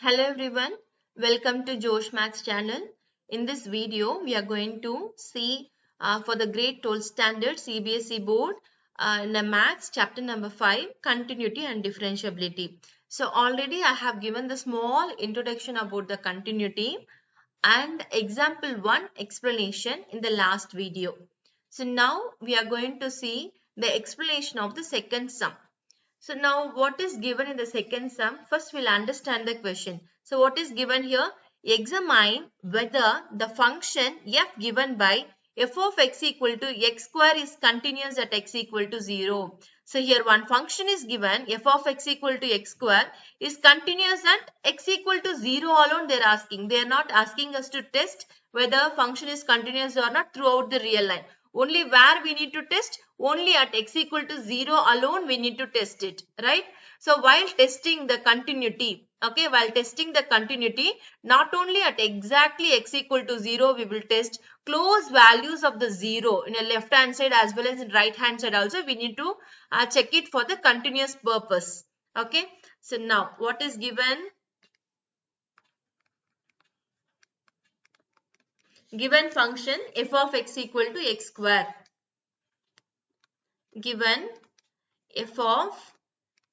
Hello everyone, welcome to Josh Maths channel. In this video, we are going to see for the grade 12 standard CBSE board in the Maths chapter number 5, continuity and differentiability. So already I have given the small introduction about the continuity and example 1 explanation in the last video. So now we are going to see the explanation of the second sum. So now what is given in the second sum? First we'll understand the question. So what is given here? Examine whether the function f given by f of x equal to x square is continuous at x equal to 0. So here one function is given, f of x equal to x square is continuous at x equal to 0 alone they are asking. They are not asking us to test whether function is continuous or not throughout the real line. Only where we need to test, only at x equal to 0 alone we need to test it, right? So while testing the continuity, okay, while testing the continuity, not only at exactly x equal to 0 we will test close values of the 0 in a left hand side as well as in right hand side also we need to check it for the continuous purpose. Okay, so now what is given? Given function f of x equal to x square. Given f of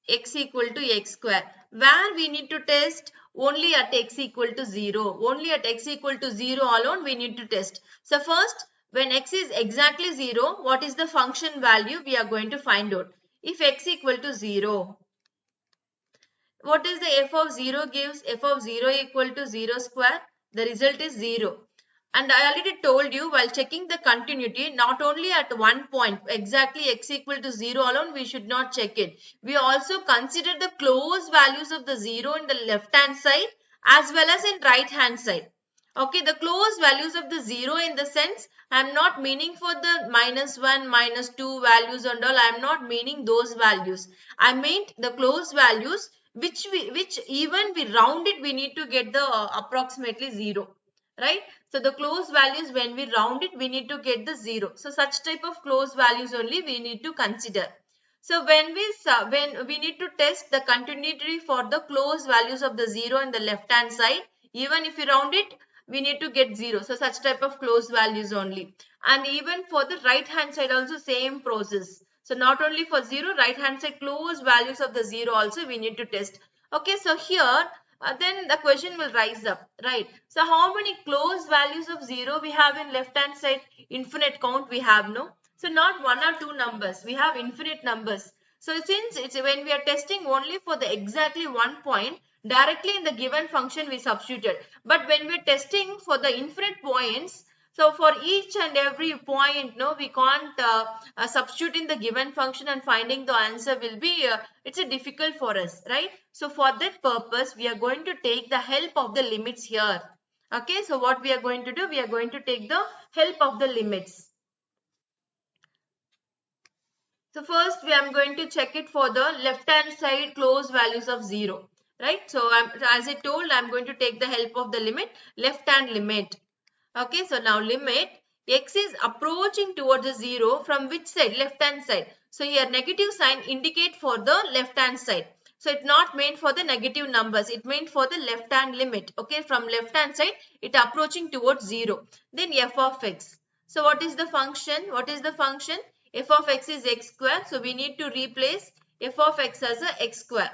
x equal to x square, where we need to test only at x equal to 0. Only at x equal to 0 alone we need to test. So first, when x is exactly 0, what is the function value we are going to find out? If x equal to 0, what is the f of 0 gives? F of 0 equal to 0 square. The result is 0. And I already told you while checking the continuity, not only at one point, exactly x equal to 0 alone, we should not check it. We also consider the close values of the 0 in the left hand side as well as in right hand side. Okay, the close values of the 0 in the sense, I am not meaning for the -1, -2 values and all, I am not meaning those values. I meant the close values which even we round it, we need to get the approximately 0. Right? So the close values when we round it, we need to get the 0. So such type of close values only we need to consider. So when we need to test the continuity for the close values of the 0 in the left hand side, even if we round it, we need to get 0. So such type of close values only. And even for the right hand side also same process. So not only for 0, right hand side close values of the 0 also we need to test. Okay, so here then the question will rise up, right? So how many close values of 0 we have in left hand side? Infinite count we have, no? So not one or two numbers, we have infinite numbers. So since it's when we are testing only for the exactly one point, directly in the given function we substituted. But when we're testing for the infinite points, so for each and every point, no, we can't substitute in the given function and finding the answer will be, it's a difficult for us, right? So for that purpose, we are going to take the help of the limits here. Okay, so what we are going to do, we are going to take the help of the limits. So first we am going to check it for the left hand side close values of 0. Right. So as I told, I am going to take the help of the limit, left hand limit. Okay. So now limit x is approaching towards the 0 from which side? Left hand side. So here negative sign indicate for the left hand side. So it's not meant for the negative numbers. It meant for the left hand limit. Okay. From left hand side it approaching towards 0. Then f of x. So what is the function? What is the function? F of x is x square. So we need to replace f of x as a x square.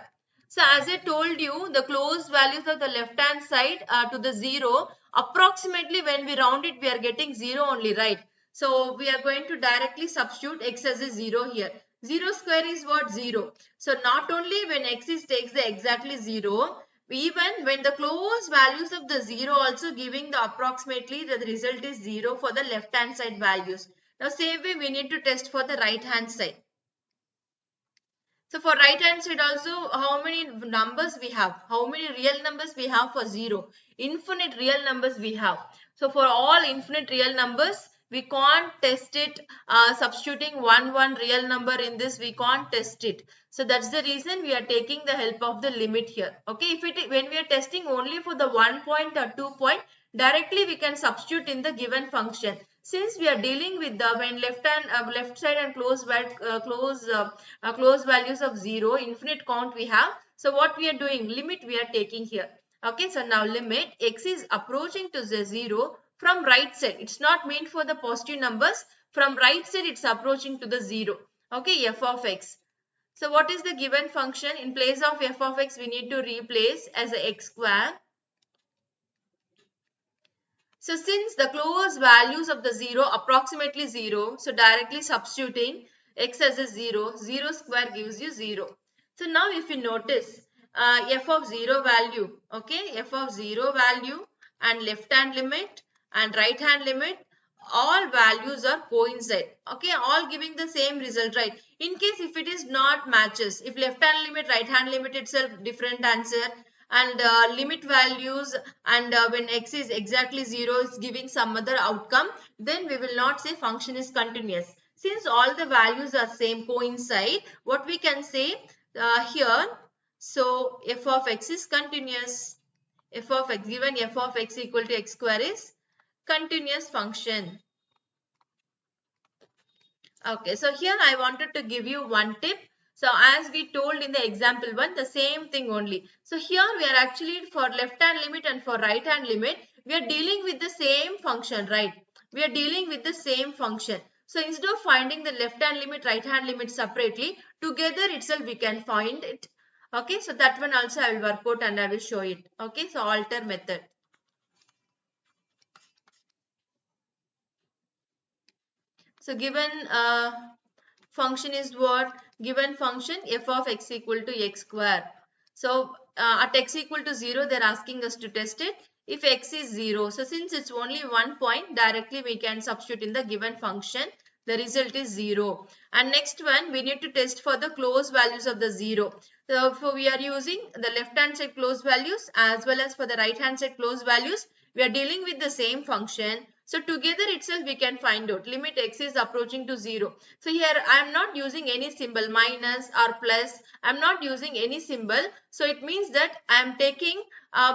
So as I told you, the close values of the left hand side to the 0, approximately when we round it, we are getting 0 only, right? So we are going to directly substitute x as a 0 here. 0 square is what? 0. So not only when x is takes the exactly 0, even when the close values of the 0 also giving the approximately, the result is 0 for the left hand side values. Now same way we need to test for the right hand side. So for right hand side also, how many numbers we have? How many real numbers we have for 0? Infinite real numbers we have. So for all infinite real numbers, we can't test it substituting one real number in this, we can't test it. So that's the reason we are taking the help of the limit here. Okay, if it when we are testing only for the 1 point or 2 point, directly we can substitute in the given function. Since we are dealing with the when left side and close values of 0, infinite count we have. So what we are doing? Limit we are taking here. Okay, so now limit x is approaching to the 0 from right side. It's not meant for the positive numbers. From right side, it's approaching to the 0. Okay, f of x. So what is the given function? In place of f of x, we need to replace as a x square. So since the close values of the 0 approximately 0, so directly substituting x as a 0, 0 square gives you 0. So now if you notice f of 0 value, okay, f of 0 value and left hand limit and right hand limit, all values are coincide, okay, all giving the same result, right? In case if it is not matches, if left hand limit, right hand limit itself different answer, and limit values, and when x is exactly 0 is giving some other outcome, then we will not say function is continuous. Since all the values are same, coincide, what we can say here, so f of x is continuous. F of x, given f of x equal to x square is continuous function. Okay, so here I wanted to give you one tip. So as we told in the example one, the same thing only. So here we are actually for left hand limit and for right hand limit, we are dealing with the same function, right? We are dealing with the same function. So instead of finding the left hand limit, right hand limit separately, together itself we can find it. Okay, so that one also I will work out and I will show it. Okay, so alter method. So given function is what? Given function f of x equal to x square. So at x equal to 0, they're asking us to test it. If x is 0, so since it's only 1 point, directly we can substitute in the given function. The result is 0. And next one, we need to test for the close values of the 0. So we are using the left hand side close values as well as for the right hand side close values. We are dealing with the same function. So together itself we can find out limit x is approaching to 0. So here I am not using any symbol minus or plus. I am not using any symbol. So it means that I am taking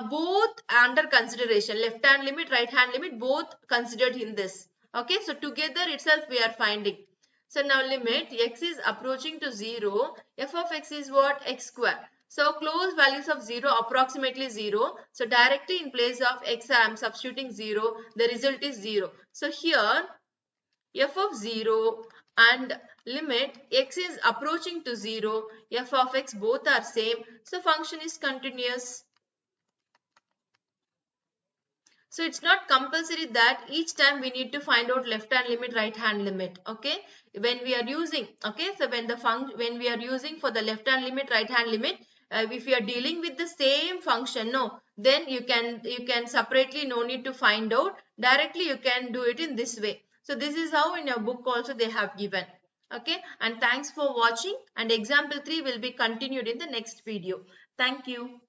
both under consideration. Left hand limit, right hand limit, both considered in this. Okay, so together itself we are finding. So now limit x is approaching to 0. F of x is what? X square. So close values of 0 approximately 0. So directly in place of x I am substituting 0. The result is 0. So here f of 0 and limit x is approaching to 0. F of x both are same. So function is continuous. So it's not compulsory that each time we need to find out left hand limit, right hand limit. Okay, when we are using, okay, so when we are using for the left hand limit, right hand limit, if you are dealing with the same function, no, then you can separately, no need to find out, directly you can do it in this way. So this is how in your book also they have given. Okay, and thanks for watching, and example 3 will be continued in the next video. Thank you.